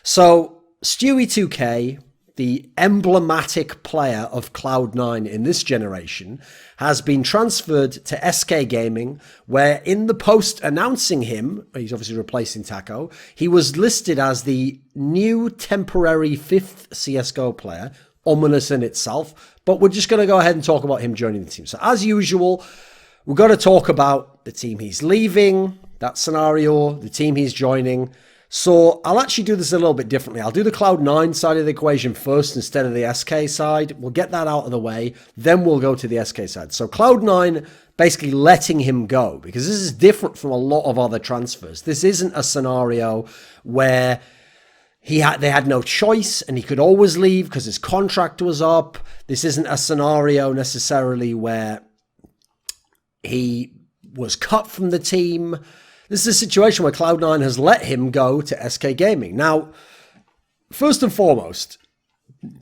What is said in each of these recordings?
So Stewie2k, the emblematic player of Cloud9 in this generation, has been transferred to SK Gaming, where in the post announcing him, he's obviously replacing Taco, he was listed as the new temporary 5th CSGO player, ominous in itself, but we're just going to go ahead and talk about him joining the team. So as usual, we've got to talk about the team he's leaving, that scenario, the team he's joining. So I'll actually do this a little bit differently. I'll do the Cloud9 side of the equation first instead of the SK side. We'll get that out of the way. Then we'll go to the SK side. So Cloud9 basically letting him go, because this is different from a lot of other transfers. This isn't a scenario where they had no choice and he could always leave because his contract was up. This isn't a scenario necessarily where he was cut from the team. This is a situation where Cloud9 has let him go to SK Gaming. Now, first and foremost,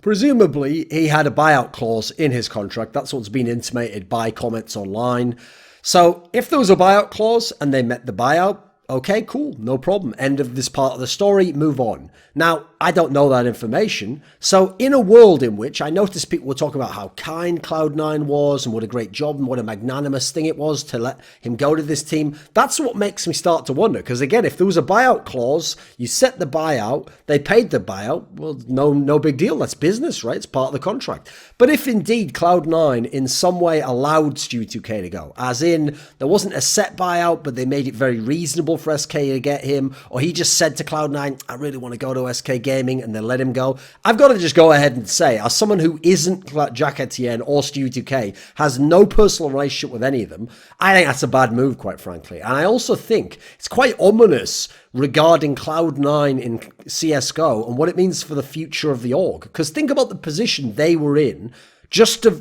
presumably he had a buyout clause in his contract. That's what's been intimated by comments online. So if there was a buyout clause and they met the buyout, okay, cool, no problem. End of this part of the story, move on. Now, I don't know that information. So in a world in which I noticed people were talking about how kind Cloud9 was and what a great job and what a magnanimous thing it was to let him go to this team, that's what makes me start to wonder. Because again, if there was a buyout clause, you set the buyout, they paid the buyout, well, no big deal. That's business, right? It's part of the contract. But if indeed Cloud9 in some way allowed Stewie2k to go, as in there wasn't a set buyout, but they made it very reasonable for SK to get him, or he just said to Cloud9, I really want to go to SK Gaming, and they let him go. I've got to just go ahead and say, as someone who isn't Jack Etienne or Stewie2k, has no personal relationship with any of them, I think that's a bad move, quite frankly. And I also think it's quite ominous regarding Cloud9 in CSGO and what it means for the future of the org. Because think about the position they were in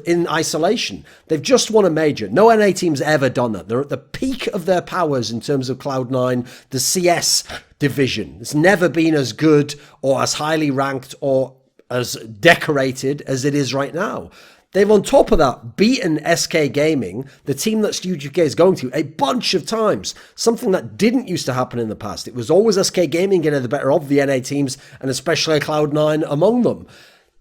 in isolation. They've just won a major. No NA team's ever done that. They're at the peak of their powers in terms of Cloud9, the CS division. It's never been as good or as highly ranked or as decorated as it is right now. They've, on top of that, beaten SK Gaming, the team that Stewie2k is going to, a bunch of times. Something that didn't used to happen in the past. It was always SK Gaming getting the better of the NA teams, and especially Cloud9 among them.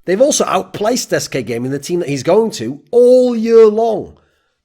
They've also outplaced SK Gaming, the team that he's going to, all year long.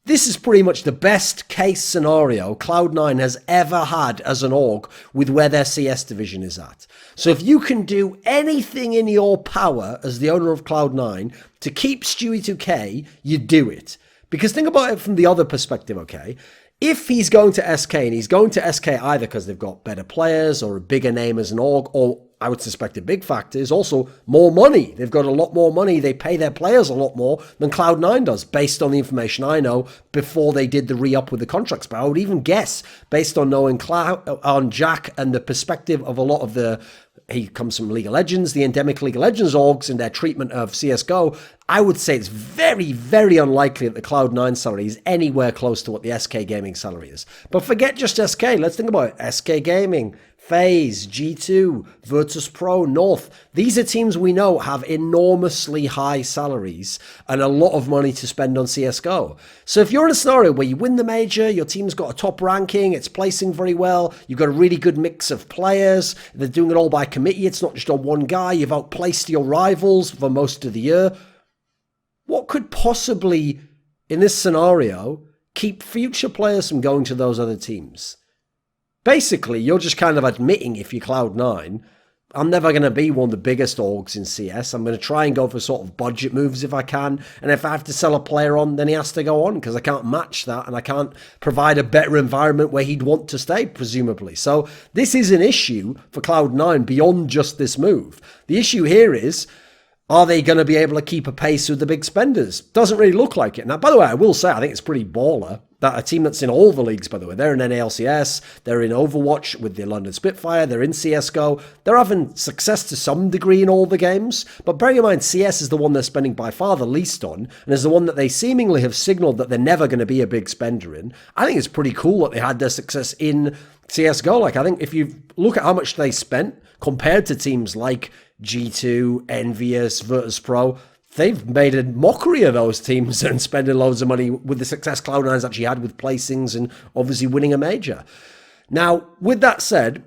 This is pretty much the best case scenario Cloud9 has ever had as an org with where their CS division is at. So if you can do anything in your power as the owner of Cloud9 to keep Stewie2k, you do it. Because think about it from the other perspective, okay? If he's going to SK, and he's going to SK either because they've got better players or a bigger name as an org, or I would suspect a big factor is also more money. They've got a lot more money. They pay their players a lot more than Cloud9 does, based on the information I know before they did the re-up with the contracts. But I would even guess, based on knowing on Jack and the perspective of a lot of he comes from League of Legends, the endemic League of Legends orgs and their treatment of CSGO, I would say it's very, very unlikely that the Cloud9 salary is anywhere close to what the SK Gaming salary is. But forget just SK. Let's think about it. SK Gaming, FaZe, G2, Virtus.pro, North. These are teams we know have enormously high salaries and a lot of money to spend on CSGO. So if you're in a scenario where you win the major, your team's got a top ranking, it's placing very well, you've got a really good mix of players, they're doing it all by committee, it's not just on one guy, you've outplaced your rivals for most of the year, what could possibly, in this scenario, keep future players from going to those other teams? Basically, you're just kind of admitting, if you're Cloud9, I'm never going to be one of the biggest orgs in CS. I'm going to try and go for sort of budget moves if I can. And if I have to sell a player on, then he has to go on because I can't match that and I can't provide a better environment where he'd want to stay, presumably. So this is an issue for Cloud9 beyond just this move. The issue here is, are they going to be able to keep a pace with the big spenders? Doesn't really look like it. Now, by the way, I will say, I think it's pretty baller that a team that's in all the leagues, by the way, they're in NALCS, they're in Overwatch with the London Spitfire, they're in CSGO, they're having success to some degree in all the games, but bearing in mind CS is the one they're spending by far the least on, and is the one that they seemingly have signaled that they're never going to be a big spender in. I think it's pretty cool that they had their success in CSGO. Like, I think if you look at how much they spent compared to teams like G2, Envious, Virtus.pro, they've made a mockery of those teams and spending loads of money with the success Cloud9's actually had with placings and obviously winning a major. Now, with that said,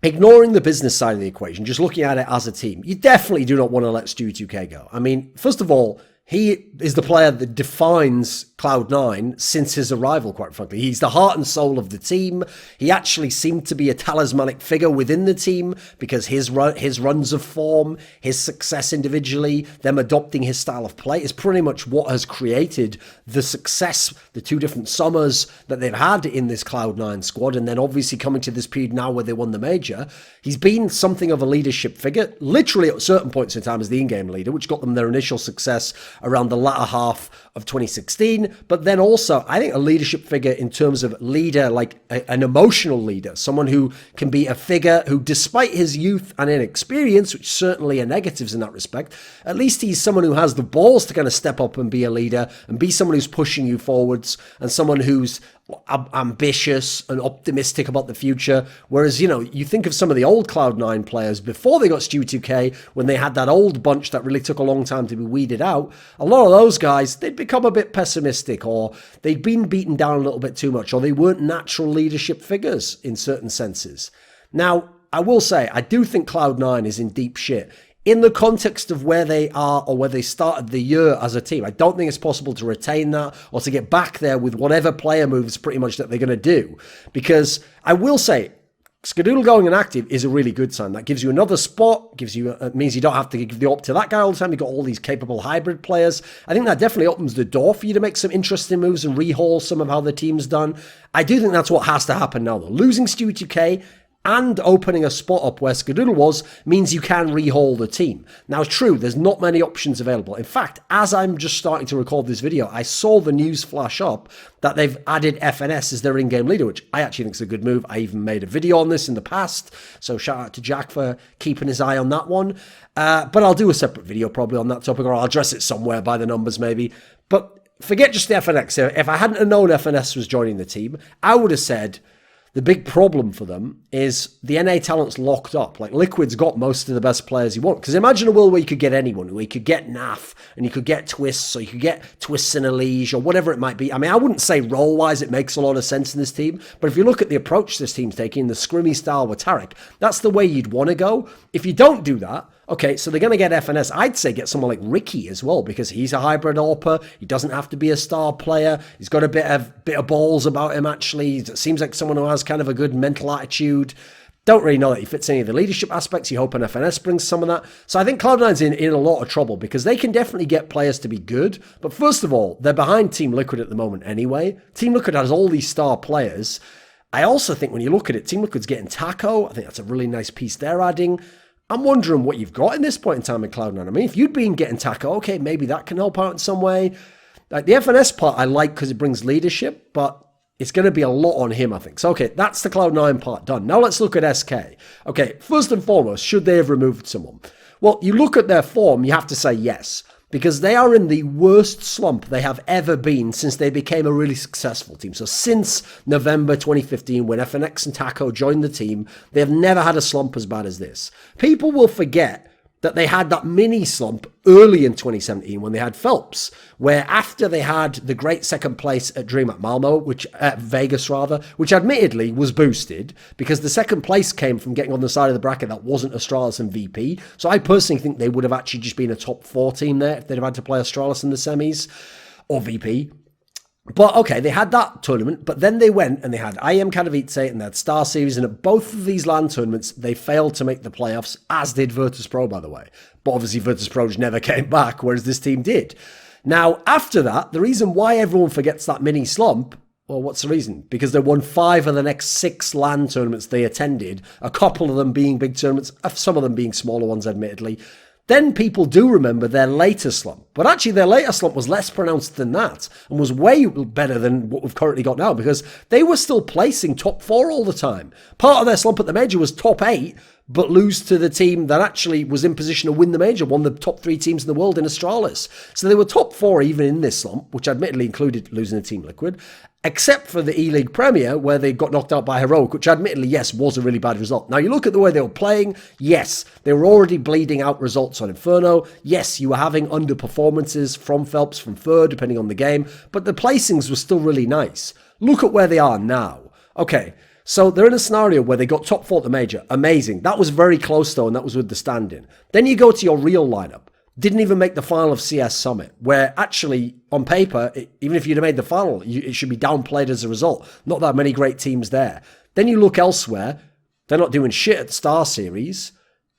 ignoring the business side of the equation, just looking at it as a team, you definitely do not want to let Stewie2k go. I mean, first of all, he is the player that defines Cloud9 since his arrival, quite frankly. He's the heart and soul of the team. He actually seemed to be a talismanic figure within the team because his runs of form, his success individually, them adopting his style of play is pretty much what has created the success, the 2 different summers that they've had in this Cloud9 squad. And then obviously coming to this period now where they won the major, he's been something of a leadership figure, literally at certain points in time as the in-game leader, which got them their initial success around the latter half of 2016, but then also I think a leadership figure in terms of leader, like an emotional leader, someone who can be a figure who, despite his youth and inexperience, which certainly are negatives in that respect, at least he's someone who has the balls to kind of step up and be a leader and be someone who's pushing you forwards and someone who's ambitious and optimistic about the future. Whereas, you think of some of the old Cloud9 players before they got Stewie2k, when they had that old bunch that really took a long time to be weeded out, a lot of those guys, they'd become a bit pessimistic, or they'd been beaten down a little bit too much, or they weren't natural leadership figures in certain senses. Now, I will say, I do think Cloud9 is in deep shit. In the context of where they are or where they started the year as a team, I don't think it's possible to retain that or to get back there with whatever player moves pretty much that they're going to do. Because I will say, Skadoodle going inactive is a really good sign. That gives you another spot, means you don't have to give the op to that guy all the time. You've got all these capable hybrid players. I think that definitely opens the door for you to make some interesting moves and rehaul some of how the team's done. I do think that's what has to happen now, though. Losing Stewie2k and opening a spot up where Skadoodle was means you can rehaul the team. Now, it's true, there's not many options available. In fact, as I'm just starting to record this video, I saw the news flash up that they've added FNS as their in-game leader, which I actually think is a good move. I even made a video on this in the past, so shout out to Jack for keeping his eye on that one. But I'll do a separate video probably on that topic, or I'll address it somewhere by the numbers maybe. But forget just the FNX. If I hadn't known FNS was joining the team, I would have said, the big problem for them is the NA talent's locked up. Like, Liquid's got most of the best players you want. Because imagine a world where you could get anyone, where you could get Naf, and you could get Twists, or you could get Twists in a Liege, or whatever it might be. I mean, I wouldn't say role-wise it makes a lot of sense in this team, but if you look at the approach this team's taking, the scrimmy style with Tarek, that's the way you'd want to go. If you don't do that, okay, so they're going to get FNS. I'd say get someone like Ricky as well, because he's a hybrid AWPer. He doesn't have to be a star player. He's got a bit of balls about him, actually. It seems like someone who has kind of a good mental attitude. Don't really know that he fits any of the leadership aspects. You hope an FNS brings some of that. So I think Cloud9's in a lot of trouble, because they can definitely get players to be good. But first of all, they're behind Team Liquid at the moment anyway. Team Liquid has all these star players. I also think when you look at it, Team Liquid's getting Taco. I think that's a really nice piece they're adding. I'm wondering what you've got in this point in time in Cloud9. I mean, if you'd been getting Taco, okay, maybe that can help out in some way. Like, the FNS part I like because it brings leadership, but it's going to be a lot on him, I think. So, okay, that's the Cloud9 part done. Now let's look at SK. Okay, first and foremost, should they have removed someone? Well, you look at their form, you have to say yes, because they are in the worst slump they have ever been since they became a really successful team. So since November 2015, when FNX and Taco joined the team, they have never had a slump as bad as this. People will forget that they had that mini slump early in 2017 when they had Phelps, where after they had the great second place at Dream at Malmo, which at Vegas rather, which admittedly was boosted because the second place came from getting on the side of the bracket that wasn't Astralis and VP. So I personally think they would have actually just been a top 4 team there if they'd have had to play Astralis in the semis or VP. But okay, they had that tournament, but then they went and they had IEM Katowice and they had Star Series, and at both of these LAN tournaments, they failed to make the playoffs, as did Virtus.pro, by the way. But obviously Virtus.pro just never came back, whereas this team did. Now, after that, the reason why everyone forgets that mini slump, well, what's the reason? Because they won 5 of the next 6 LAN tournaments they attended, a couple of them being big tournaments, some of them being smaller ones, admittedly. Then people do remember their later slump. But actually, their later slump was less pronounced than that and was way better than what we've currently got now, because they were still placing top 4 all the time. Part of their slump at the major was top 8, but lose to the team that actually was in position to win the major, one of the top 3 teams in the world in Astralis. So they were top 4 even in this slump, which admittedly included losing to Team Liquid, except for the E-League Premier, where they got knocked out by Heroic, which admittedly, yes, was a really bad result. Now, you look at the way they were playing, yes, they were already bleeding out results on Inferno. Yes, you were having underperformances from Phelps, from third, depending on the game, but the placings were still really nice. Look at where they are now. Okay, So they're in a scenario where they got top 4 at the major. Amazing. That was very close, though, and that was with the stand-in. Then you go to your real lineup. Didn't even make the final of CS Summit, where actually, on paper, even if you'd have made the final, it should be downplayed as a result. Not that many great teams there. Then you look elsewhere. They're not doing shit at the Star Series.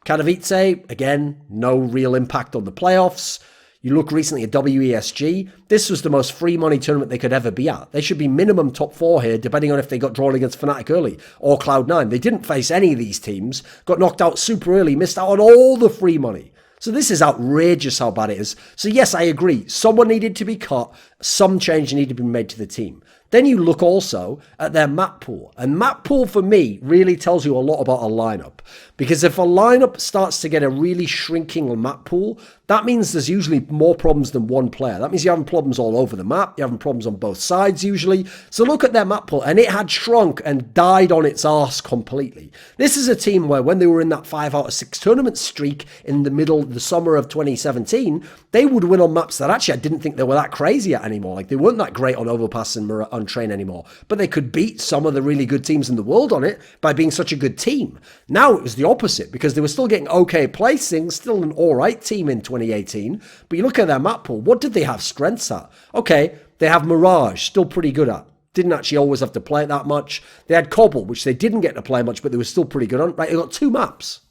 Katowice, again, no real impact on the playoffs. You look recently at WESG. This was the most free money tournament they could ever be at. They should be minimum top 4 here, depending on if they got drawn against Fnatic early or Cloud9. They didn't face any of these teams, got knocked out super early, missed out on all the free money. So this is outrageous how bad it is. So yes, I agree. Someone needed to be cut. Some change needed to be made to the team. Then you look also at their map pool. And map pool, for me, really tells you a lot about a lineup. Because if a lineup starts to get a really shrinking map pool, that means there's usually more problems than one player. That means you're having problems all over the map. You're having problems on both sides, usually. So look at their map pool. And it had shrunk and died on its arse completely. This is a team where when they were in that 5 out of 6 tournament streak in the summer of 2017, they would win on maps that actually I didn't think they were that crazy at anymore. Like, they weren't that great on Overpass and on Train anymore. But they could beat some of the really good teams in the world on it by being such a good team. Now it was the opposite, because they were still getting okay placings, still an alright team in 2018. But you look at their map pool, what did they have strengths at? Okay, they have Mirage, still pretty good at. Didn't actually always have to play it that much. They had Cobble, which they didn't get to play much, but they were still pretty good on. Right, they got 2 maps.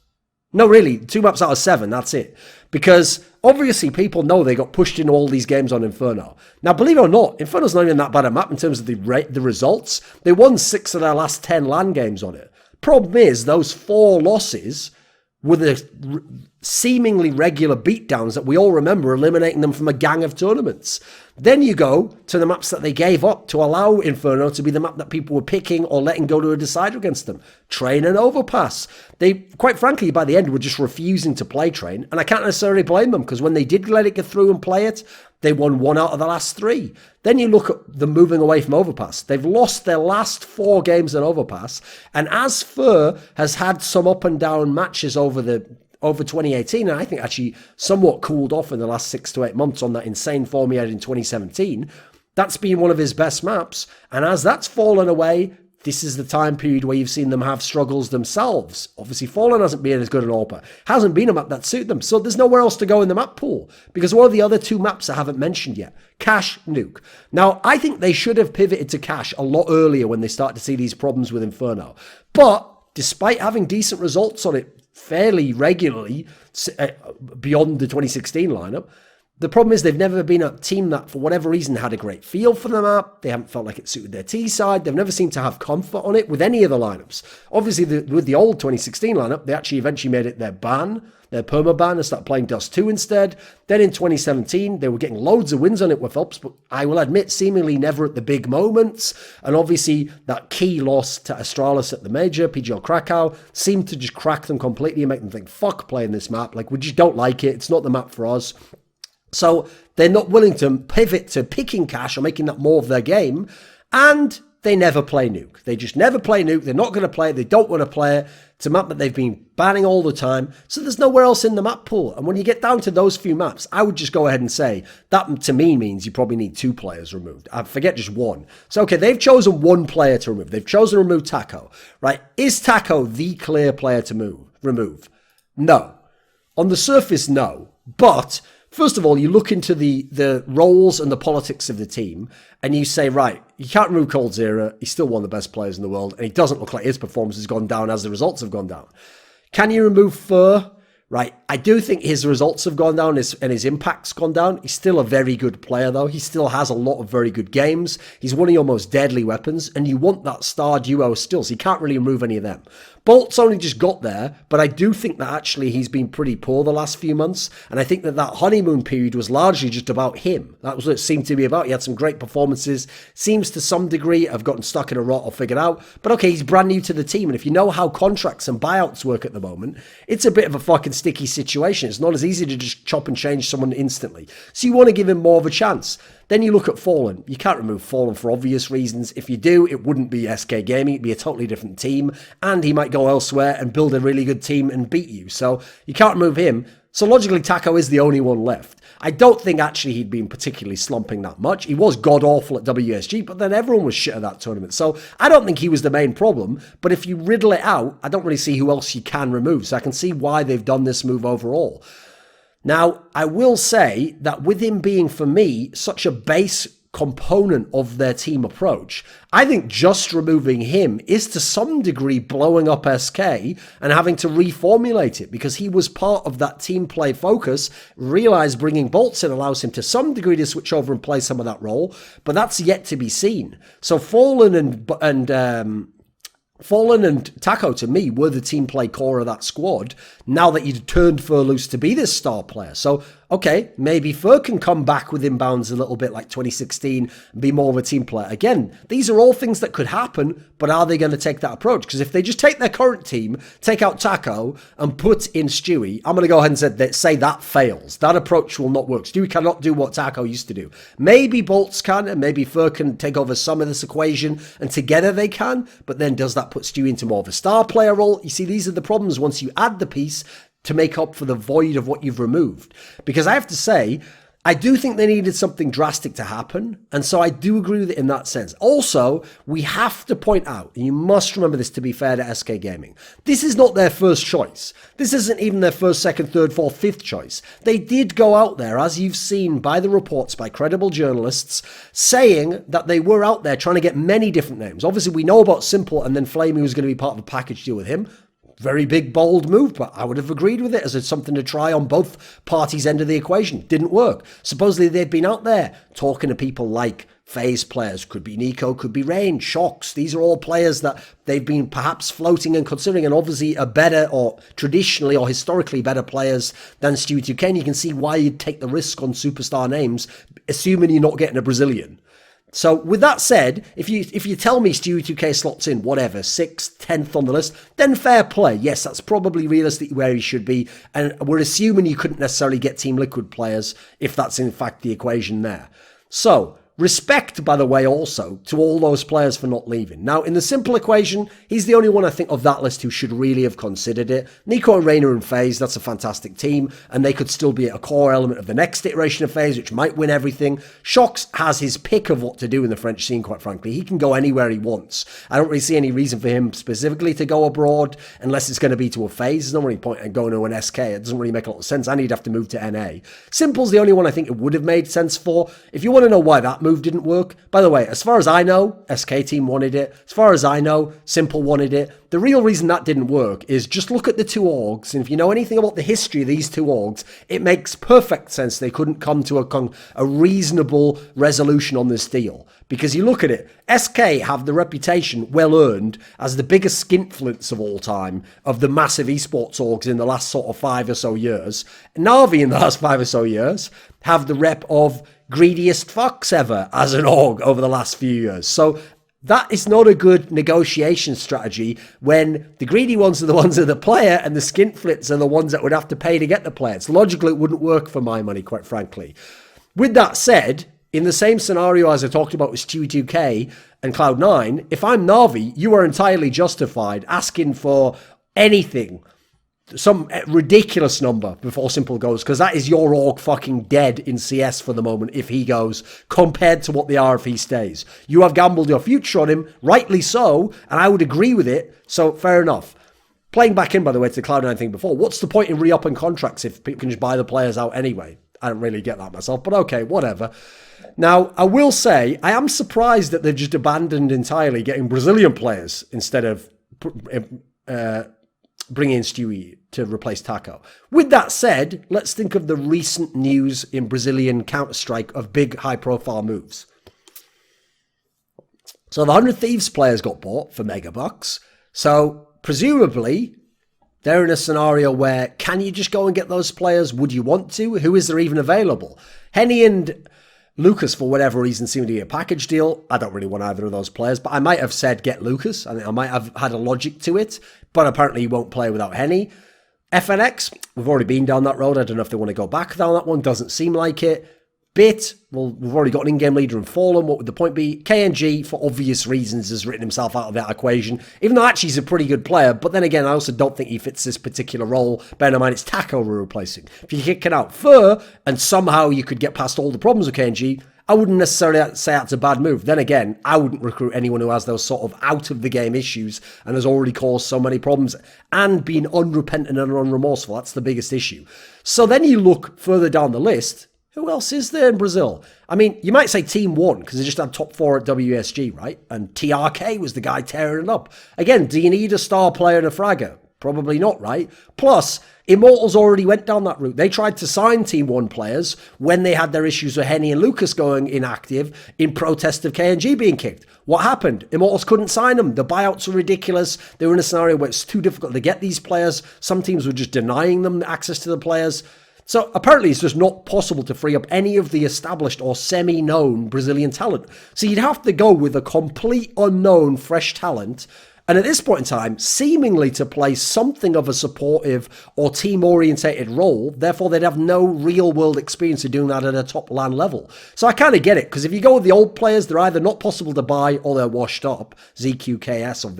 No, really, 2 maps out of 7, that's it. Because obviously people know they got pushed into all these games on Inferno. Now, believe it or not, Inferno's not even that bad a map in terms of the results. They won 6 of their last 10 LAN games on it. Problem is, those 4 losses were the seemingly regular beatdowns that we all remember, eliminating them from a gang of tournaments. Then you go to the maps that they gave up to allow Inferno to be the map that people were picking or letting go to a decider against them. Train and Overpass. They, quite frankly, by the end, were just refusing to play Train. And I can't necessarily blame them, because when they did let it get through and play it, they won 1 out of the last 3. Then you look at them moving away from Overpass. They've lost their last 4 games in Overpass. And as Fur has had some up and down matches over 2018, and I think actually somewhat cooled off in the last 6 to 8 months on that insane form he had in 2017, that's been one of his best maps. And as that's fallen away, this is the time period where you've seen them have struggles themselves. Obviously, Fallen hasn't been as good an AWPer. Hasn't been a map that suit them. So there's nowhere else to go in the map pool. Because what are the other 2 maps I haven't mentioned yet? Cache, Nuke. Now, I think they should have pivoted to Cache a lot earlier when they start to see these problems with Inferno. But despite having decent results on it fairly regularly beyond the 2016 lineup, the problem is they've never been a team that, for whatever reason, had a great feel for the map. They haven't felt like it suited their T side. They've never seemed to have comfort on it with any of the lineups. Obviously, with the old 2016 lineup, they actually eventually made it their perma-ban, and started playing Dust 2 instead. Then in 2017, they were getting loads of wins on it with Phelps, but I will admit, seemingly never at the big moments. And obviously, that key loss to Astralis at the major, PGL Krakow, seemed to just crack them completely and make them think, fuck playing this map. Like, we just don't like it. It's not the map for us. So they're not willing to pivot to picking Cache or making that more of their game. And they never play Nuke. They just never play Nuke. They're not going to play it. They don't want to play it. It's a map that they've been banning all the time. So there's nowhere else in the map pool. And when you get down to those few maps, I would just go ahead and say that to me means you probably need 2 players removed. I forget just 1. So, okay, they've chosen 1 player to remove. They've chosen to remove Taco, right? Is Taco the clear player to remove? No. On the surface, no. But first of all, you look into the roles and the politics of the team, and you say, right, you can't remove Coldzera. He's still one of the best players in the world, and he doesn't look like his performance has gone down as the results have gone down. Can you remove Fur? Right, I do think his results have gone down and his impact's gone down. He's still a very good player, though. He still has a lot of very good games. He's one of your most deadly weapons, and you want that star duo still, so you can't really remove any of them. Bolt's only just got there, but I do think that actually he's been pretty poor the last few months, and I think that honeymoon period was largely just about him. That was what it seemed to be about. He had some great performances, seems to some degree have gotten stuck in a rut or figured out, but okay, he's brand new to the team, and if you know how contracts and buyouts work at the moment, it's a bit of a fucking sticky situation. It's not as easy to just chop and change someone instantly. So you want to give him more of a chance. Then you look at Fallen. You can't remove Fallen for obvious reasons. If you do, it wouldn't be SK Gaming. It'd be a totally different team. And he might go elsewhere and build a really good team and beat you. So you can't remove him. So logically, Taco is the only one left. I don't think actually he'd been particularly slumping that much. He was god-awful at WSG, but then everyone was shit at that tournament. So I don't think he was the main problem. But if you riddle it out, I don't really see who else you can remove. So I can see why they've done this move overall. Now, I will say that with him being, for me, such a base component of their team approach, I think just removing him is to some degree blowing up SK and having to reformulate it, because he was part of that team play focus. Realize bringing bolts in allows him to some degree to switch over and play some of that role, but that's yet to be seen. So Fallen and Taco, to me, were the team play core of that squad, now that you'd turned Fur loose to be this star player. So, okay, maybe Fur can come back with inbounds a little bit like 2016 and be more of a team player. Again, these are all things that could happen, but are they going to take that approach? Because if they just take their current team, take out Taco, and put in Stewie, I'm going to go ahead and say that fails. That approach will not work. Stewie cannot do what Taco used to do. Maybe Bolts can, and maybe Fur can take over some of this equation, and together they can, but then does that put Stewie into more of a star player role? You see, these are the problems once you add the piece to make up for the void of what you've removed. Because I have to say, I do think they needed something drastic to happen, and so I do agree with it in that sense. Also, we have to point out, and you must remember this to be fair to SK Gaming, this is not their first choice. This isn't even their first, second, third, fourth, fifth choice. They did go out there, as you've seen by the reports by credible journalists, saying that they were out there trying to get many different names. Obviously, we know about Simple, and then Flamey was going to be part of a package deal with him. Very big, bold move, but I would have agreed with it as something to try on both parties' end of the equation. Didn't work. Supposedly they'd been out there talking to people like FaZe players, could be Nico, could be Rain, Shocks. These are all players that they've been perhaps floating and considering, and obviously are better, or traditionally or historically better players than Stewie2k. And you can see why you'd take the risk on superstar names, assuming you're not getting a Brazilian. So with that said, if you tell me Stewie2k slots in, whatever, 6th, 10th on the list, then fair play. Yes, that's probably realistically where he should be. And we're assuming you couldn't necessarily get Team Liquid players if that's in fact the equation there. So respect, by the way, also to all those players for not leaving. Now, in the simple equation, he's the only one I think of that list who should really have considered it. Nico and Reina and FaZe, that's a fantastic team, and they could still be a core element of the next iteration of FaZe, which might win everything. Shocks has his pick of what to do in the French scene, quite frankly. He can go anywhere he wants. I don't really see any reason for him specifically to go abroad, unless it's going to be to a FaZe. There's no really point in going to an SK. It doesn't really make a lot of sense, and he'd have to move to NA. Simple's the only one I think it would have made sense for. If you want to know why that move didn't work, by the way, as far as I know, SK team wanted it. As far as I know, Simple wanted it. The real reason that didn't work is just look at the two orgs, and if you know anything about the history of these two orgs, it makes perfect sense they couldn't come to a reasonable resolution on this deal. Because you look at it, SK have the reputation, well earned, as the biggest skinflints of all time of the massive esports orgs in the last sort of 5 or so years. Na'Vi in the last 5 or so years have the rep of greediest fucks ever as an org over the last few years. So that is not a good negotiation strategy when the greedy ones are the ones that are the player and the skinflits are the ones that would have to pay to get the player. It's logical it wouldn't work for my money, quite frankly. With that said, in the same scenario as I talked about with Stewie2k and Cloud9, if I'm Na'Vi, you are entirely justified asking for anything, some ridiculous number before Simple goes, because that is your org fucking dead in CS for the moment if he goes, compared to what they are if he stays. You have gambled your future on him, rightly so, and I would agree with it, so fair enough. Playing back in, by the way, to the Cloud9 thing before, what's the point in re-upping contracts if people can just buy the players out anyway? I don't really get that myself, but okay, whatever. Now, I will say, I am surprised that they've just abandoned entirely getting Brazilian players instead of bringing in Stewie to replace Taco. With that said, let's think of the recent news in Brazilian Counter-Strike of big high-profile moves. So the 100 Thieves players got bought for megabucks. So presumably, they're in a scenario where, can you just go and get those players? Would you want to? Who is there even available? Henny and Lucas, for whatever reason, seem to be a package deal. I don't really want either of those players, but I might have said get Lucas. I think I might have had a logic to it, but apparently he won't play without Henny. FNX, we've already been down that road. I don't know if they want to go back down that one. Doesn't seem like it. Bit, well, we've already got an in-game leader in Fallen. What would the point be? KNG, for obvious reasons, has written himself out of that equation, even though actually he's a pretty good player. But then again, I also don't think he fits this particular role. Bear in mind, it's Taco we're replacing. If you're kicking out Fur, and somehow you could get past all the problems with KNG, I wouldn't necessarily say that's a bad move. Then again, I wouldn't recruit anyone who has those sort of out-of-the-game issues and has already caused so many problems and been unrepentant and unremorseful. That's the biggest issue. So then you look further down the list. Who else is there in Brazil? I mean, you might say Team 1, because they just had top 4 at WSG, right? And TRK was the guy tearing it up. Again, do you need a star player and a fragger? Probably not, right? Plus, Immortals already went down that route. They tried to sign Team 1 players when they had their issues with Henny and Lucas going inactive in protest of KNG being kicked. What happened? Immortals couldn't sign them. The buyouts were ridiculous. They were in a scenario where it's too difficult to get these players. Some teams were just denying them access to the players. So apparently it's just not possible to free up any of the established or semi-known Brazilian talent. So you'd have to go with a complete unknown fresh talent. And at this point in time, seemingly to play something of a supportive or team-orientated role. Therefore, they'd have no real-world experience of doing that at a top LAN level. So I kind of get it, because if you go with the old players, they're either not possible to buy or they're washed up, ZQKS of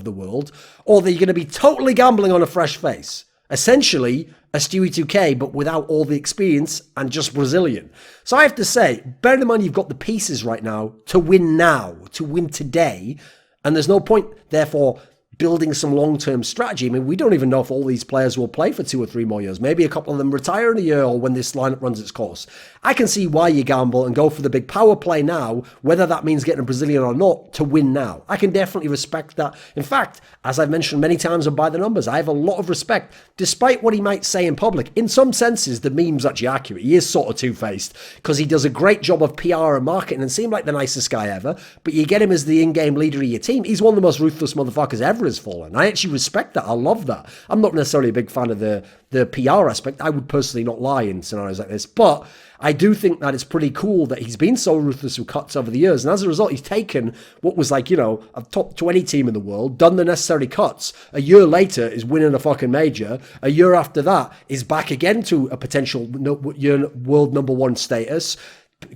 the world, or they're going to be totally gambling on a fresh face. Essentially, a Stewie2k, but without all the experience and just Brazilian. So I have to say, bear in mind you've got the pieces right now, to win today, and there's no point, therefore, building some long-term strategy. I mean, we don't even know if all these players will play for 2 or 3 more years. Maybe a couple of them retire in a year or when this lineup runs its course. I can see why you gamble and go for the big power play now, whether that means getting a Brazilian or not, to win now. I can definitely respect that. In fact, as I've mentioned many times and by the numbers, I have a lot of respect, despite what he might say in public. In some senses, the meme's actually accurate. He is sort of two-faced because he does a great job of PR and marketing and seems like the nicest guy ever, but you get him as the in-game leader of your team. He's one of the most ruthless motherfuckers ever has fallen. I actually respect that. I love that. I'm not necessarily a big fan of the PR aspect. I would personally not lie in scenarios like this, but I do think that it's pretty cool that he's been so ruthless with cuts over the years. And as a result, he's taken what was like, a top 20 team in the world, done the necessary cuts. A year later is winning a fucking major. A year after that is back again to a potential world number 1 status.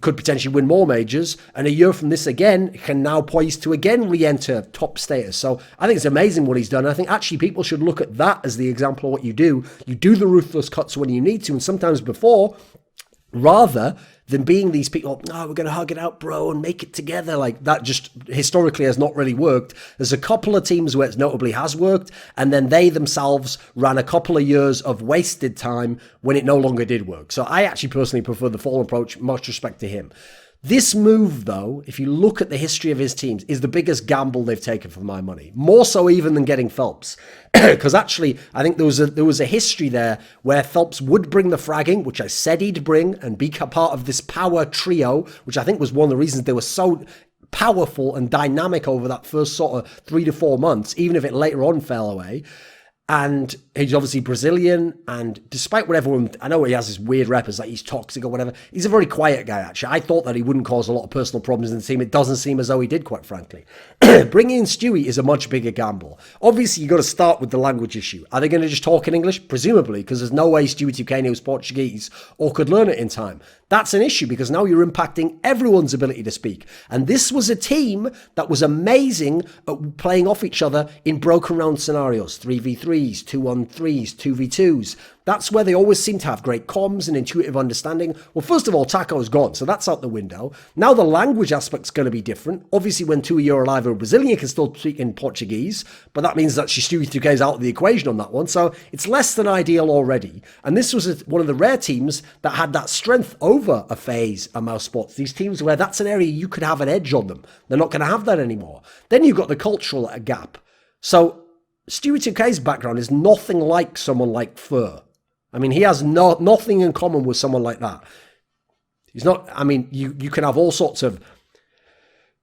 Could potentially win more majors, and a year from this again can now poise to again re-enter top status. So I think it's amazing what he's done. I think actually people should look at that as the example of what you do. You do the ruthless cuts when you need to, and sometimes before, rather than being these people, we're going to hug it out, bro, and make it together. Like that just historically has not really worked. There's a couple of teams where it notably has worked, and then they themselves ran a couple of years of wasted time when it no longer did work. So I actually personally prefer the Fallen approach, much respect to him. This move, though, if you look at the history of his teams, is the biggest gamble they've taken for my money. More so even than getting Phelps. Because actually, I think there was a history there where Phelps would bring the fragging, which I said he'd bring, and be part of this power trio, which I think was one of the reasons they were so powerful and dynamic over that first sort of 3 to 4 months, even if it later on fell away. And he's obviously Brazilian, and despite what everyone, I know he has this weird rep as like he's toxic or whatever, he's a very quiet guy actually. I thought that he wouldn't cause a lot of personal problems in the team. It doesn't seem as though he did, quite frankly. Bringing in Stewie is a much bigger gamble. Obviously, you got to start with the language issue. Are they going to just talk in English? Presumably, because there's no way Stewie2k knows Portuguese or could learn it in time. That's an issue because now you're impacting everyone's ability to speak. And this was a team that was amazing at playing off each other in broken round scenarios, 3v3s, 2-on-3s, 2v2s. That's where they always seem to have great comms and intuitive understanding. Well, first of all, Taco's gone, so that's out the window. Now the language aspect's going to be different. Obviously, when 2 of you are alive or Brazilian, you can still speak in Portuguese, but that means that Stewie2k is out of the equation on that one, so it's less than ideal already. And this was one of the rare teams that had that strength over a FaZe, a Mouse Sports. These teams where that's an area you could have an edge on them. They're not going to have that anymore. Then you've got the cultural gap. So Stewie2k's background is nothing like someone like Fur. I mean, he has nothing in common with someone like that. He's not, I mean, you can have all sorts of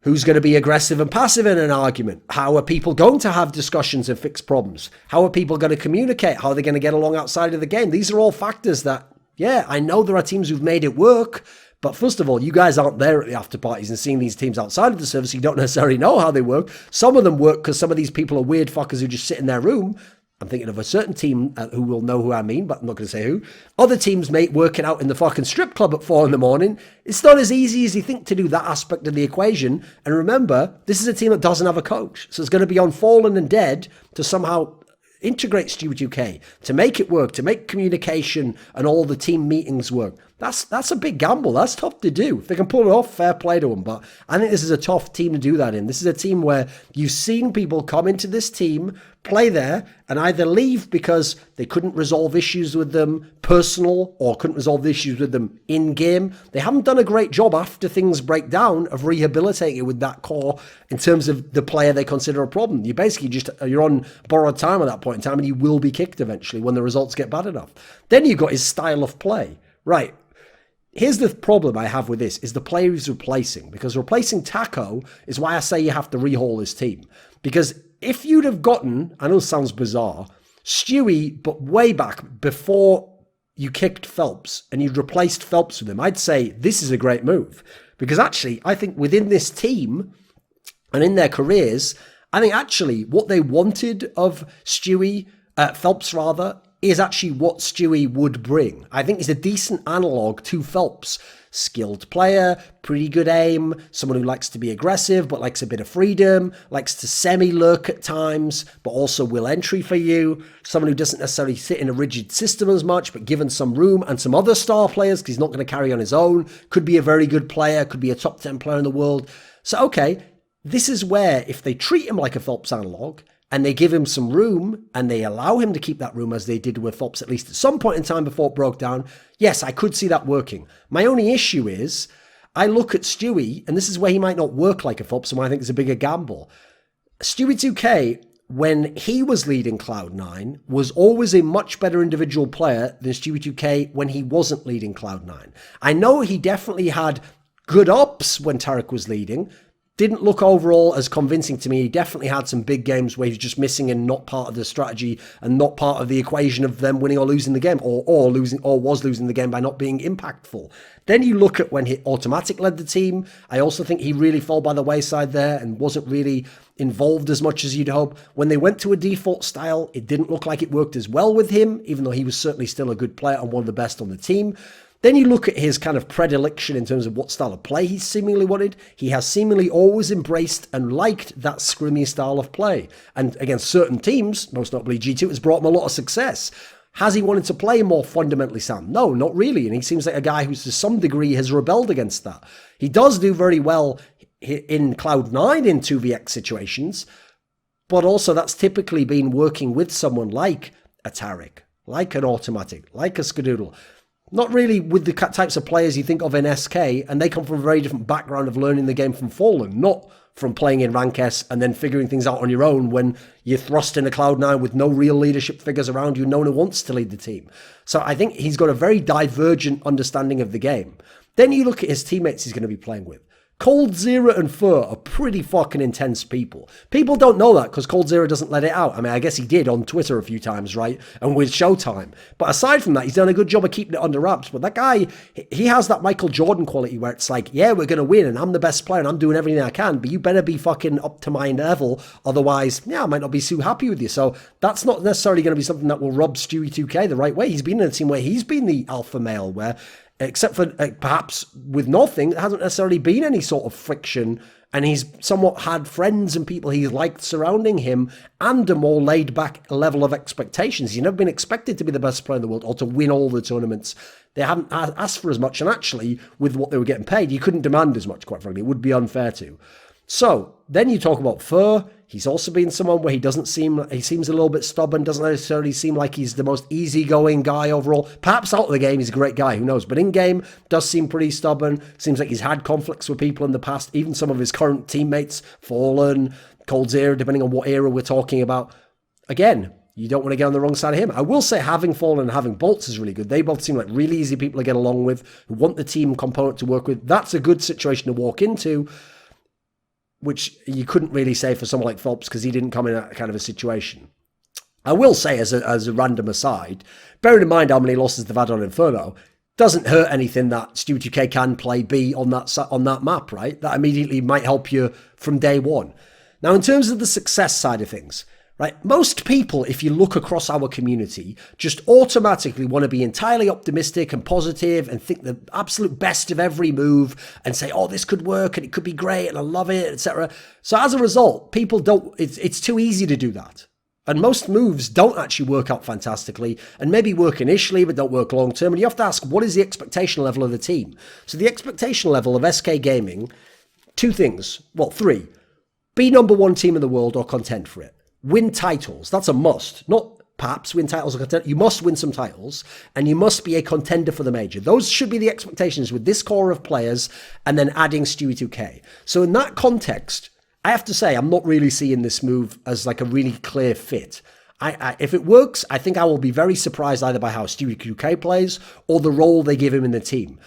who's going to be aggressive and passive in an argument. How are people going to have discussions and fix problems? How are people going to communicate? How are they going to get along outside of the game? These are all factors that, yeah, I know there are teams who've made it work, but first of all, you guys aren't there at the after parties and seeing these teams outside of the service. You don't necessarily know how they work. Some of them work because some of these people are weird fuckers who just sit in their room. I'm thinking of a certain team who will know who I mean, but I'm not going to say who. Other teams, mate, working out in the fucking strip club at 4 a.m. It's not as easy as you think to do that aspect of the equation. And remember, this is a team that doesn't have a coach. So it's going to be on Fallen and Dead to somehow integrate Stewie2k, to make it work, to make communication and all the team meetings work. That's a big gamble. That's tough to do. If they can pull it off, fair play to them. But I think this is a tough team to do that in. This is a team where you've seen people come into this team, play there, and either leave because they couldn't resolve issues with them personal or couldn't resolve the issues with them in-game. They haven't done a great job after things break down of rehabilitating it with that core in terms of the player they consider a problem. You basically you're on borrowed time at that point in time, and you will be kicked eventually when the results get bad enough. Then you've got his style of play. Right. Here's the problem I have with this, is the player he's replacing. Because replacing Taco is why I say you have to rehaul his team. Because if you'd have gotten, I know this sounds bizarre, Stewie, but way back before you kicked Phelps and you'd replaced Phelps with him, I'd say this is a great move. Because actually, I think within this team and in their careers, I think actually what they wanted of Stewie, Phelps rather, is actually what Stewie would bring. I think he's a decent analog to Phelps. Skilled player, pretty good aim, someone who likes to be aggressive but likes a bit of freedom, likes to semi-lurk at times but also will entry for you, someone who doesn't necessarily sit in a rigid system as much but given some room and some other star players because he's not going to carry on his own, could be a very good player, could be a top 10 player in the world. So okay, this is where if they treat him like a Phelps analog and they give him some room and they allow him to keep that room as they did with Phelps at least at some point in time before it broke down, yes, I could see that working. My only issue is I look at Stewie, and this is where he might not work like a Phelps, and I think it's a bigger gamble. Stewie2k, when he was leading Cloud9, was always a much better individual player than Stewie2k when he wasn't leading Cloud9. I know he definitely had good ops when Tarek was leading, didn't look overall as convincing to me. He definitely had some big games where he's just missing and not part of the strategy and not part of the equation of them winning or losing the game, or was losing the game by not being impactful. Then you look at when he automatic led the team. I also think he really fell by the wayside there and wasn't really involved as much as you'd hope. When they went to a default style, it didn't look like it worked as well with him, even though he was certainly still a good player and one of the best on the team. Then you look at his kind of predilection in terms of what style of play he seemingly wanted. He has seemingly always embraced and liked that scrimmy style of play. And against certain teams, most notably G2, has brought him a lot of success. Has he wanted to play more fundamentally sound? No, not really. And he seems like a guy who to some degree has rebelled against that. He does do very well in Cloud9 in 2vx situations, but also that's typically been working with someone like a Tarek, like an Automatic, like a Skadoodle. Not really with the types of players you think of in SK, and they come from a very different background of learning the game from Fallen, not from playing in Rank S and then figuring things out on your own when you're thrust into Cloud9 with no real leadership figures around you, no one who wants to lead the team. So I think he's got a very divergent understanding of the game. Then you look at his teammates he's going to be playing with. coldzera and Fur are pretty fucking intense people. People don't know that because coldzera doesn't let it out. I mean, I guess he did on Twitter a few times, right? And with Showtime. But aside from that, he's done a good job of keeping it under wraps. But that guy, he has that Michael Jordan quality where it's like, yeah, we're going to win and I'm the best player and I'm doing everything I can, but you better be fucking up to my level. Otherwise, yeah, I might not be too happy with you. So that's not necessarily going to be something that will rub Stewie2k the right way. He's been in a team where he's been the alpha male, where except for perhaps with nothing, there hasn't necessarily been any sort of friction, and he's somewhat had friends and people he's liked surrounding him and a more laid-back level of expectations. He's never been expected to be the best player in the world or to win all the tournaments. They haven't asked for as much, and actually, with what they were getting paid, you couldn't demand as much, quite frankly. It would be unfair to. So, then you talk about Fur. He's also been someone where he seems a little bit stubborn, doesn't necessarily seem like he's the most easygoing guy overall. Perhaps out of the game, he's a great guy, who knows? But in game, does seem pretty stubborn. Seems like he's had conflicts with people in the past, even some of his current teammates, Fallen, coldzera, depending on what era we're talking about. Again, you don't want to get on the wrong side of him. I will say having Fallen and having Bolts is really good. They both seem like really easy people to get along with, who want the team component to work with. That's a good situation to walk into, which you couldn't really say for someone like Phelps because he didn't come in that kind of a situation. I will say, as a random aside, bearing in mind how many losses they've had on Inferno, doesn't hurt anything that Stewie2k can play B on that map, right? That immediately might help you from day one. Now, in terms of the success side of things, Right? Most people, if you look across our community, just automatically want to be entirely optimistic and positive and think the absolute best of every move and say, oh, this could work and it could be great and I love it, etc. So as a result, people don't, it's too easy to do that. And most moves don't actually work out fantastically and maybe work initially, but don't work long term. And you have to ask, what is the expectation level of the team? So the expectation level of SK Gaming, two things, well, three. Be number one team in the world or contend for it. Win titles. That's a must. Not perhaps win titles or contend. You must win some titles and you must be a contender for the major. Those should be the expectations with this core of players and then adding Stewie2k. So in that context, I have to say I'm not really seeing this move as like a really clear fit. If it works, I think I will be very surprised either by how Stewie2k plays or the role they give him in the team.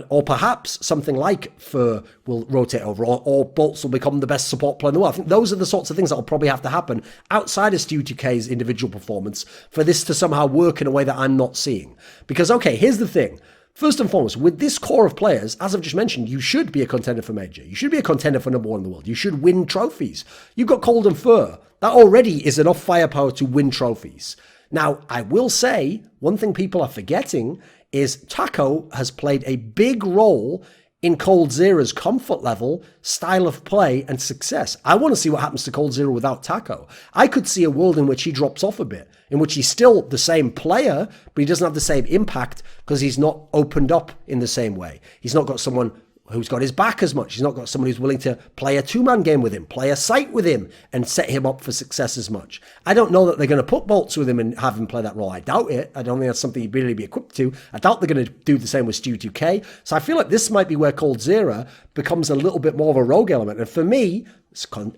Or perhaps something like Fur will rotate over, or Bolts will become the best support player in the world. I think those are the sorts of things that will probably have to happen outside of Stewie2k's individual performance for this to somehow work in a way that I'm not seeing. Because, okay, here's the thing. First and foremost, with this core of players, as I've just mentioned, you should be a contender for major. You should be a contender for number one in the world. You should win trophies. You've got Cold and Fur. That already is enough firepower to win trophies. Now, I will say, one thing people are forgetting is Taco has played a big role in Cold Zero's comfort level, style of play, and success. I want to see what happens to Cold Zero without Taco. I could see a world in which he drops off a bit, in which he's still the same player, but he doesn't have the same impact because he's not opened up in the same way. He's not got someone who's got his back as much. He's not got someone who's willing to play a two-man game with him, play a site with him, and set him up for success as much. I don't know that they're going to put Bolts with him and have him play that role. I doubt it. I don't think that's something he'd really be equipped to. I doubt they're going to do the same with Stewie2k. So I feel like this might be where Cold Zero becomes a little bit more of a rogue element. And for me,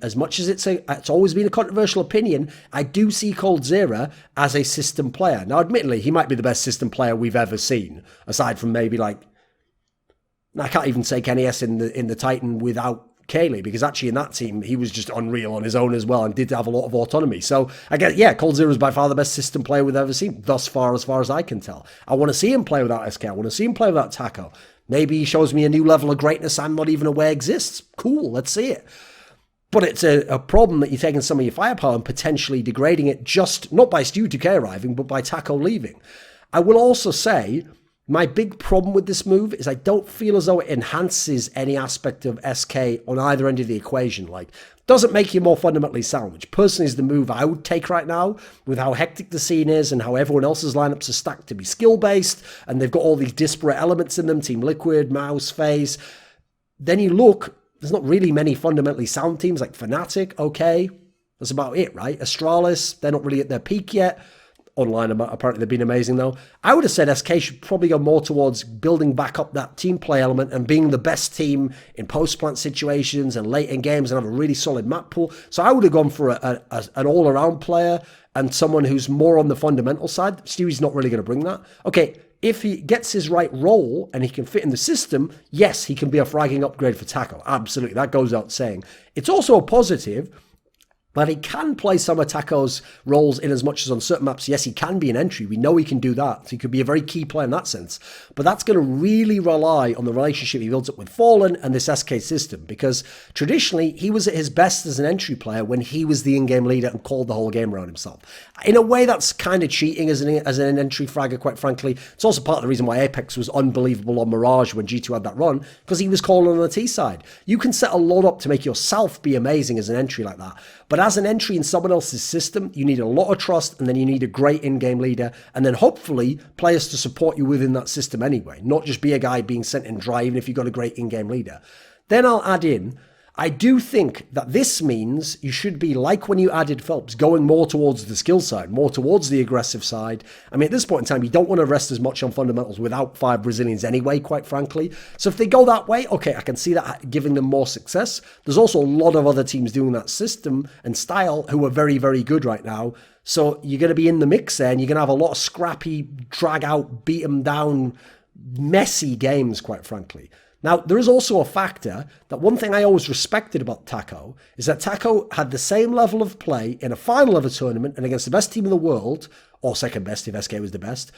as much as it's always been a controversial opinion, I do see Cold Zero as a system player. Now, admittedly, he might be the best system player we've ever seen, aside from maybe like, I can't even say Kenny S in the Titan without Kaylee, because actually in that team, he was just unreal on his own as well and did have a lot of autonomy. So I guess, yeah, Cold Zero is by far the best system player we've ever seen, thus far as I can tell. I want to see him play without SK. I want to see him play without Taco. Maybe he shows me a new level of greatness I'm not even aware exists. Cool, let's see it. But it's a problem that you're taking some of your firepower and potentially degrading it just, not by Stewie2k arriving, but by Taco leaving. I will also say, my big problem with this move is I don't feel as though it enhances any aspect of SK on either end of the equation. Like, doesn't make you more fundamentally sound, which personally is the move I would take right now with how hectic the scene is and how everyone else's lineups are stacked to be skill-based and they've got all these disparate elements in them, Team Liquid, Mouse, FaZe. Then you look, there's not really many fundamentally sound teams like Fnatic, okay. That's about it, right? Astralis, they're not really at their peak yet. Online, apparently they've been amazing though. I would have said SK should probably go more towards building back up that team play element and being the best team in post-plant situations and late in games and have a really solid map pool. So I would have gone for an all-around player and someone who's more on the fundamental side. Stewie's not really going to bring that. Okay, if he gets his right role and he can fit in the system, yes, he can be a fragging upgrade for Taco. Absolutely, that goes without saying. It's also a positive, but he can play some of Taco's roles in as much as on certain maps. Yes, he can be an entry. We know he can do that. So he could be a very key player in that sense. But that's going to really rely on the relationship he builds up with Fallen and this SK system. Because traditionally, he was at his best as an entry player when he was the in-game leader and called the whole game around himself. In a way, that's kind of cheating as an entry fragger, quite frankly. It's also part of the reason why Apex was unbelievable on Mirage when G2 had that run, because he was calling on the T side. You can set a lot up to make yourself be amazing as an entry like that. But as an entry in someone else's system, you need a lot of trust, and then you need a great in-game leader, and then hopefully players to support you within that system anyway, not just be a guy being sent in dry, even if you've got a great in-game leader. Then I'll add in, I do think that this means you should be, like when you added Phelps, going more towards the skill side, more towards the aggressive side. I mean, at this point in time, you don't want to rest as much on fundamentals without 5 Brazilians anyway, quite frankly. So if they go that way, okay, I can see that giving them more success. There's also a lot of other teams doing that system and style who are very, very good right now. So you're going to be in the mix there, and you're going to have a lot of scrappy, drag out, beat them down, messy games, quite frankly. Now, there is also a factor that one thing I always respected about Taco is that Taco had the same level of play in a final of a tournament and against the best team in the world, or second best if SK was the best,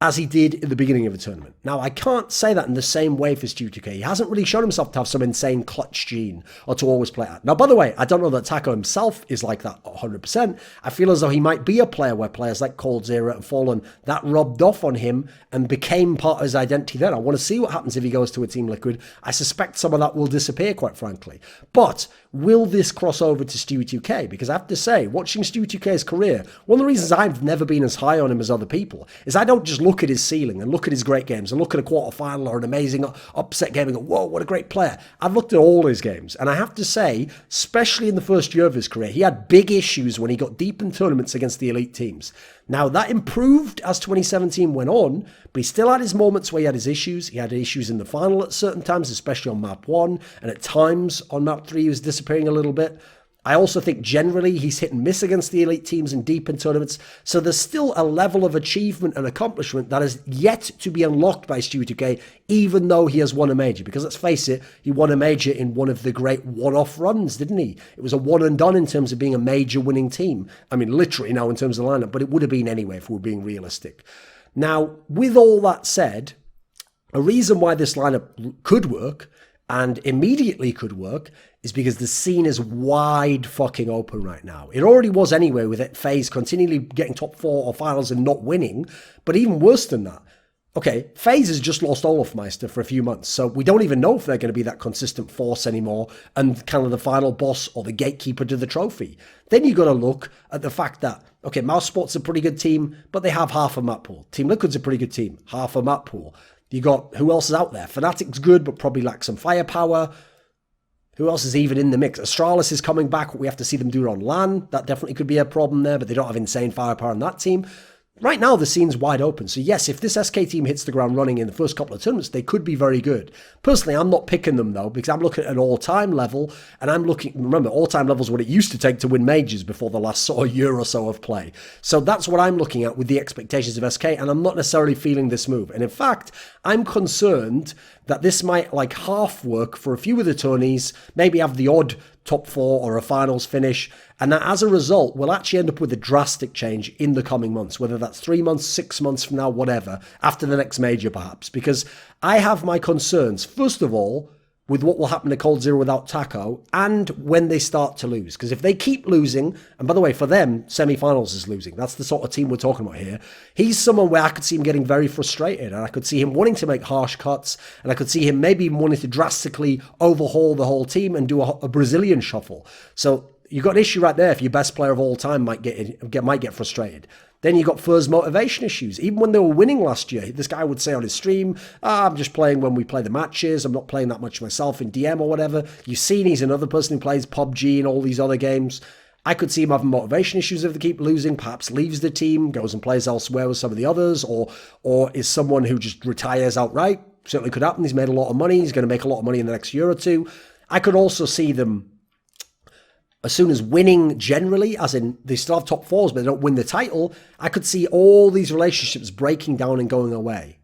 as he did in the beginning of the tournament. Now, I can't say that in the same way for Stewie2k. He hasn't really shown himself to have some insane clutch gene or to always play that. Now, by the way, I don't know that Taco himself is like that 100%. I feel as though he might be a player where players like coldzera and Fallen, that rubbed off on him and became part of his identity then. I want to see what happens if he goes to a Team Liquid. I suspect some of that will disappear, quite frankly. But will this cross over to Stewie2k? Because I have to say, watching Stewie2k's career, one of the reasons I've never been as high on him as other people is I don't just look at his ceiling and look at his great games and look at a quarterfinal or an amazing upset game and go, whoa, what a great player. I've looked at all his games, and I have to say, especially in the first year of his career, he had big issues when he got deep in tournaments against the elite teams. Now, that improved as 2017 went on, but he still had his moments where he had his issues. He had issues in the final at certain times, especially on map 1, and at times on map 3 he was disappearing a little bit. I also think generally he's hit and miss against the elite teams and deep in tournaments. So there's still a level of achievement and accomplishment that is yet to be unlocked by Stewie2k, even though he has won a major. Because let's face it, he won a major in one of the great one-off runs, didn't he? It was a one and done in terms of being a major winning team. I mean, literally now in terms of the lineup, but it would have been anyway if we're being realistic. Now, with all that said, a reason why this lineup could work and immediately could work is because the scene is wide fucking open right now. It already was anyway, with it FaZe continually getting top 4 or finals and not winning, but even worse than that. Okay, FaZe has just lost Olafmeister for a few months, so we don't even know if they're going to be that consistent force anymore and kind of the final boss or the gatekeeper to the trophy. Then you got to look at the fact that, okay, Mousesport's a pretty good team, but they have half a map pool. Team Liquid's a pretty good team, half a map pool. You got, who else is out there? Fnatic's good, but probably lacks some firepower. Who else is even in the mix? Astralis is coming back. We have to see them do it on LAN. That definitely could be a problem there, but they don't have insane firepower on that team. Right now, the scene's wide open. So yes, if this SK team hits the ground running in the first couple of tournaments, they could be very good. Personally, I'm not picking them though, because I'm looking at an all-time level, and I'm looking, remember, all-time level is what it used to take to win majors before the last sort of year or so of play. So that's what I'm looking at with the expectations of SK, and I'm not necessarily feeling this move. And in fact, I'm concerned that this might like half work for a few of the tourneys, maybe have the odd top 4 or a finals finish, and that as a result, we'll actually end up with a drastic change in the coming months, whether that's 3 months, 6 months from now, whatever, after the next major perhaps, because I have my concerns, first of all, with what will happen to coldzera without Taco, and when they start to lose. Because if they keep losing, and by the way, for them, semi-finals is losing. That's the sort of team we're talking about here. He's someone where I could see him getting very frustrated, and I could see him wanting to make harsh cuts, and I could see him maybe wanting to drastically overhaul the whole team and do a Brazilian shuffle. So you've got an issue right there if your best player of all time might get frustrated. Then you got Fur's motivation issues. Even when they were winning last year, this guy would say on his stream, I'm just playing when we play the matches. I'm not playing that much myself in DM or whatever. You've seen he's another person who plays PUBG and all these other games. I could see him having motivation issues if they keep losing, perhaps leaves the team, goes and plays elsewhere with some of the others, or is someone who just retires outright. Certainly could happen. He's made a lot of money. He's going to make a lot of money in the next year or two. I could also see them, as soon as winning generally, as in they still have top 4s, but they don't win the title, I could see all these relationships breaking down and going away.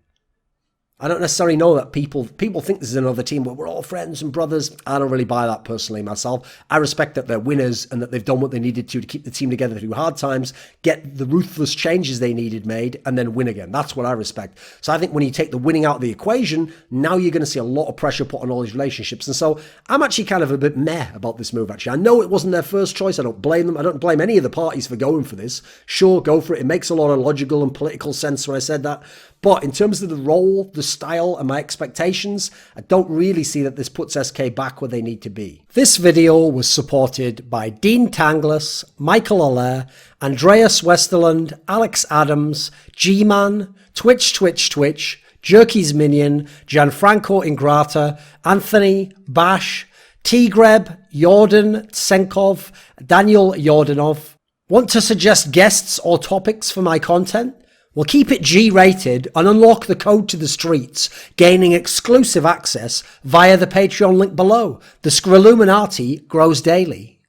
I don't necessarily know that people think this is another team where we're all friends and brothers. I don't really buy that personally myself. I respect that they're winners and that they've done what they needed to keep the team together through hard times, get the ruthless changes they needed made, and then win again. That's what I respect. So I think when you take the winning out of the equation, now you're going to see a lot of pressure put on all these relationships. And so I'm actually kind of a bit meh about this move, actually. I know it wasn't their first choice. I don't blame them. I don't blame any of the parties for going for this. Sure, go for it. It makes a lot of logical and political sense when I said that. But in terms of the role, the style, and my expectations, I don't really see that this puts SK back where they need to be. This video was supported by Dean Tanglis, Michael Allaire, Andreas Westerlund, Alex Adams, Gman, Twch, Jerky's Minion, Gianfranco Ingrata, Anthony, Bash, TGreb, Yordan, Tsenkov, Daniel Yordanov. Want to suggest guests or topics for my content? Well, keep it G-rated and unlock the code to the streets, gaining exclusive access via the Patreon link below. The Scrilluminati grows daily.